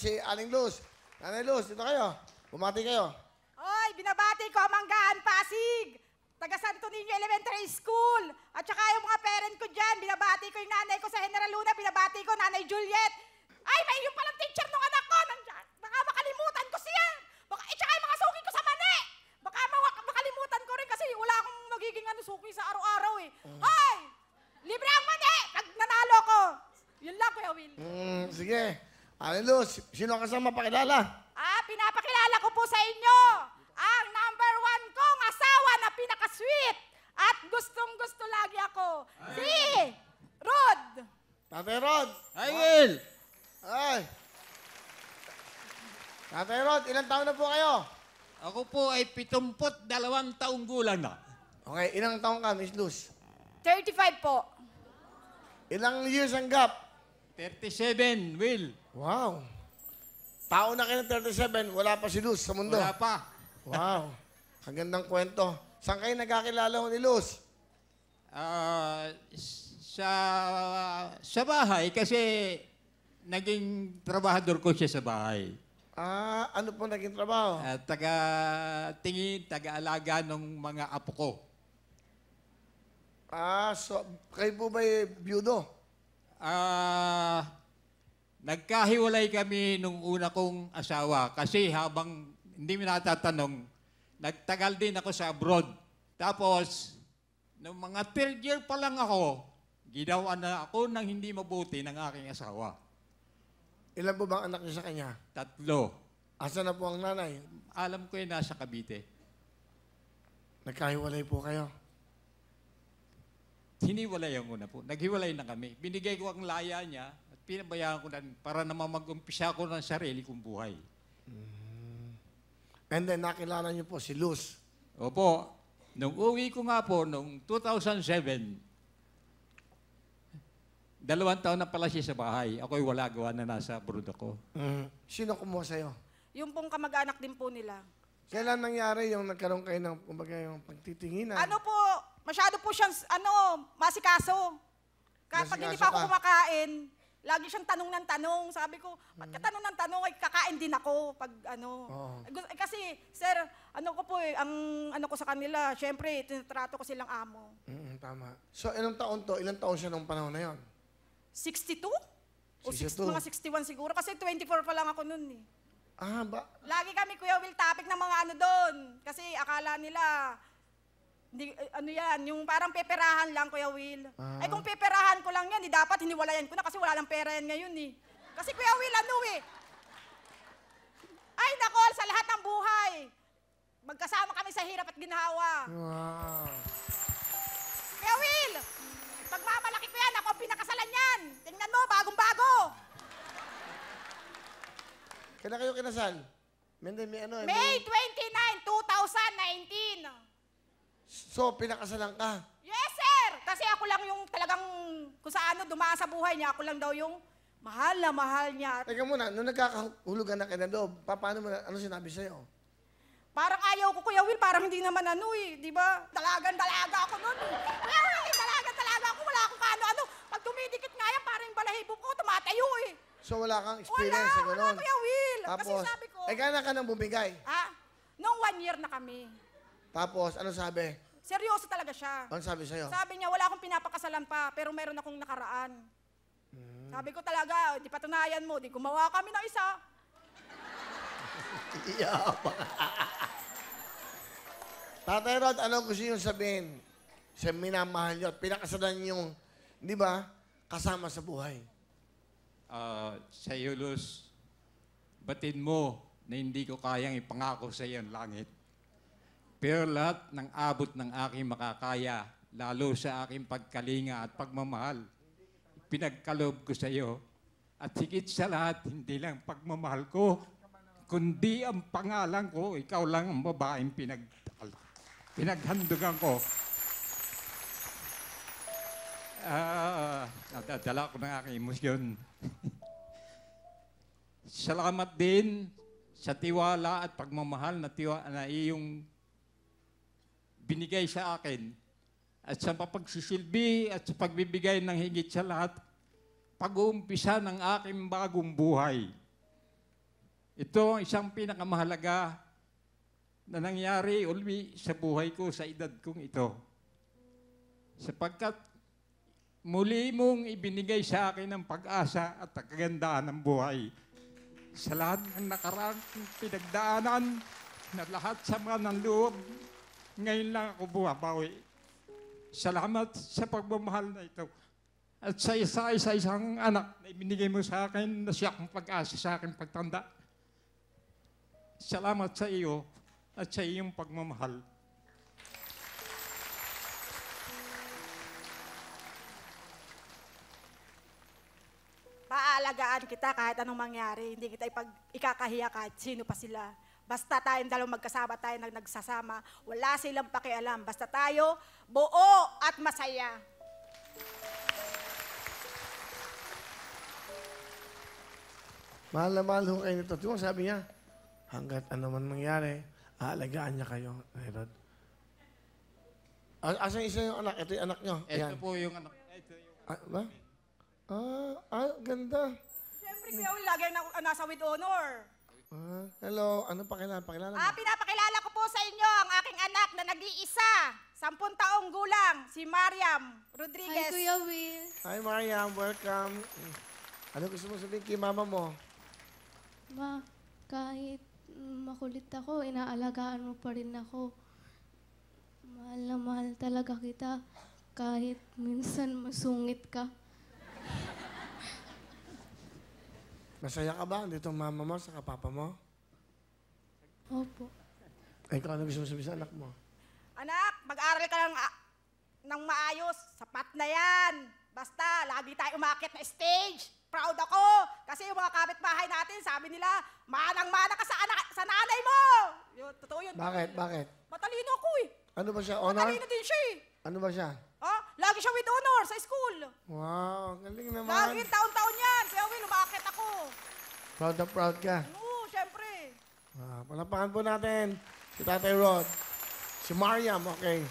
Si Aling Luz. Nanay Luz, dito kayo. Bumati kayo. Oy, binabati ko Manggaan, Pasig. Taga Santo Niño Elementary School. At saka yung mga parent ko dyan, binabati ko yung nanay ko sa General Luna, binabati ko Nanay Juliet. Ay, may yung palang teacher ng anak ko. Nandiyan. Baka makalimutan ko siya. Baka, tsaka yung mga suki ko sa mani. Baka makalimutan ko rin kasi wala akong magiging suki sa araw-araw eh. Ay, libre ang mani pag nanalo ko. Yun lang, Kuya Will. Sige. Aling Luz, sino ang kasama pakilala? Pinapakilala ko po sa inyo ang number 1 kong asawa na pinaka-sweet at gustong-gusto lagi ako. Si Rod. Tatay Rod. Hi, Will! Ay. Tatay Rod, ilang taon na po kayo? Ako po ay 72 taong gulang na. Okay, ilang taon ka, Miss Luz? 35 po. Ilang years ang gap? 37, Will. Wow. Tao na kayo ng 37, wala pa si Luz sa mundo. Wala pa. Wow. Ang gandang kwento. Saan kayo nagkakilala ni Luz? Sa bahay kasi naging trabahador ko siya sa bahay. Ano po naging trabaho? Taga-tingin, taga-alaga ng mga apo ko. So kayo po ba byudo? Nagkahiwalay kami nung una kong asawa kasi habang hindi mo natatanong, nagtagal din ako sa abroad. Tapos, nung mga third year pa lang ako, ginawa na ako ng hindi mabuti ng aking asawa. Ilan po bang anak niyo sa kanya? 3. Asa na po ang nanay? Alam ko yung nasa Cavite. Nagkahiwalay po kayo. Hiniwalay ang una po. Naghiwalay na kami. Binigay ko ang laya niya at pinabayaan ko na para naman mag-umpisa ko ng sarili kong buhay. And then nakilala niyo po si Luz. Opo. Nung uwi ko nga po, nung 2007, 2 taon na pala siya sa bahay. Ako'y wala gawa na nasa abroad ako. Sino kumuha sa'yo? Yung pong kamag-anak din po nila. Kailan nangyari yung nagkaroon kayo ng, kumbaga, yung pagtitinginan? Masyado po siyang, masikaso. Kapag hindi pa ako kumakain, lagi siyang tanong ng tanong. Sabi ko, ba't ka tanong ng tanong? Ay, kakain din ako pag Kasi, sir, ko po ang ko sa kanila, syempre, tinatrato ko silang amo. Tama. So, ilang taon to? Ilang taon siya nung panahon na yon? 62? O 62. mga 61 siguro. Kasi 24 pa lang ako nun eh. Lagi kami, Kuya Will, topic ng mga doon. Kasi akala nila, yung parang peperahan lang, Kuya Will. Ay kung peperahan ko lang yan, dapat hiniwalayan ko na kasi wala lang pera yan ngayon eh. Kasi Kuya Will, ay nako, sa lahat ng buhay, magkasama kami sa hirap at ginhawa. Wow. Kuya Will, pagmamalaki ko yan, ako ang pinakasalan yan. Tingnan mo, bagong-bago. Kailan kayo kinasal? May May 29, 2019. So, pinakasalan ka? Yes, sir! Kasi ako lang yung talagang, kung saan dumaan sa buhay niya, ako lang daw yung mahal na mahal niya. Teka muna, nung nagkakahulugan na kayo ng loob, paano mo, ano sinabi sa'yo? Parang ayaw ko, Kuya Will, parang hindi naman di ba? Dalagan-dalaga ako nun. Kuya Will, dalagan-dalaga ako, wala akong kaano-ano. Pag dumidikit nga yan, parang yung balahibo ko, tumatayo eh. So, wala kang experience sa Wala, Kuya Will. Kasi Tapos, sabi ko, kailan ka nang bumigay? nung 1 year na kami. Tapos, ano sabi? Seryoso talaga siya. Ano sabi sa'yo? Sabi niya, wala akong pinapakasalan pa, pero meron akong nakaraan. Sabi ko talaga, di patunayan mo, di gumawa kami ng isa. Tatay Rod, ano gusto niyo sabihin sa minamahal niyo at pinakasalan niyong, di ba, kasama sa buhay? Sa iyo, Luz, batin mo na hindi ko kayang ipangako sa iyo ang langit. Pero lahat ng abot ng aking makakaya, lalo sa aking pagkalinga at pagmamahal, pinagkaloob ko sa iyo. At higit sa lahat, hindi lang pagmamahal ko, kundi ang pangalan ko, ikaw lang ang babaeng pinaghandugan ko. Nadadala ko ng aking emosyon. Salamat din sa tiwala at pagmamahal na iyong binigay sa akin at sa pagsisilbi at sa pagbibigay ng higit sa lahat, pag-uumpisa ng aking bagong buhay. Ito ang isang pinakamahalaga na nangyari uli sa buhay ko sa edad kong ito. Sapagkat muli mong ibinigay sa akin ang pag-asa at ang kagandahan ng buhay. Sa lahat ng nakaraang pinagdaanan na lahat sama ng loob, ngayon lang ako bumabawi. Salamat sa pagmamahal na ito. At sa isang anak na ibinigay mo sa akin na siya kong pag-asa sa akin pagtanda. Salamat sa iyo at sa iyong pagmamahal. Paalagaan kita kahit anong mangyari. Hindi kita ikakahiya kahit sino pa sila. Basta tayong dalawang magkasama tayo nagsasama, wala silang pakialam. Basta tayo, buo at masaya. Mahal na mahal ho kayo nito. Di ba sabi niya, hanggat ano man mangyari, aalagaan niya kayo, Rod. Asan isa yung anak? Ito yung anak niyo. Ito po yung anak. Ito yung... Ba? Ganda. Siyempre, Kuya Will, lagi nasa with honor. Hello, ano pakilala? Pakilala mo? Pinapakilala ko po sa inyo ang aking anak na nag-iisa, 10 taong gulang, si Mariam Hi, Rodriguez. Kuya Will. Hi, Mariam. Welcome. Ano gusto mo sabihin kay mama mo? Ma, kahit makulit ako, inaalagaan mo pa rin ako. Mahal na mahal talaga kita. Kahit minsan masungit ka. Masaya ka ba? Dito mama mo, saka papa mo? Opo. Ikaw, ano gusto mo sabihin sa anak mo? Anak, mag-aral ka ng maayos. Sapat na yan. Basta, lagi tayo umakit na stage. Proud ako. Kasi yung mga kapitbahay natin, sabi nila, manang-mana ka sa nanay mo. Yun, totoo yun. Bakit? Bakit? Matalino ako eh. Ano ba siya? Honor? Matalino din siya eh. Ano ba siya? Lagi siya with honor sa school. Wow, galing naman. Lagi, taon-taon yan. Kaya Will, umakit ako. Proud na proud ka. Oo, syempre. Palapakan po natin si Tatay Rod. Si Mariam, okay.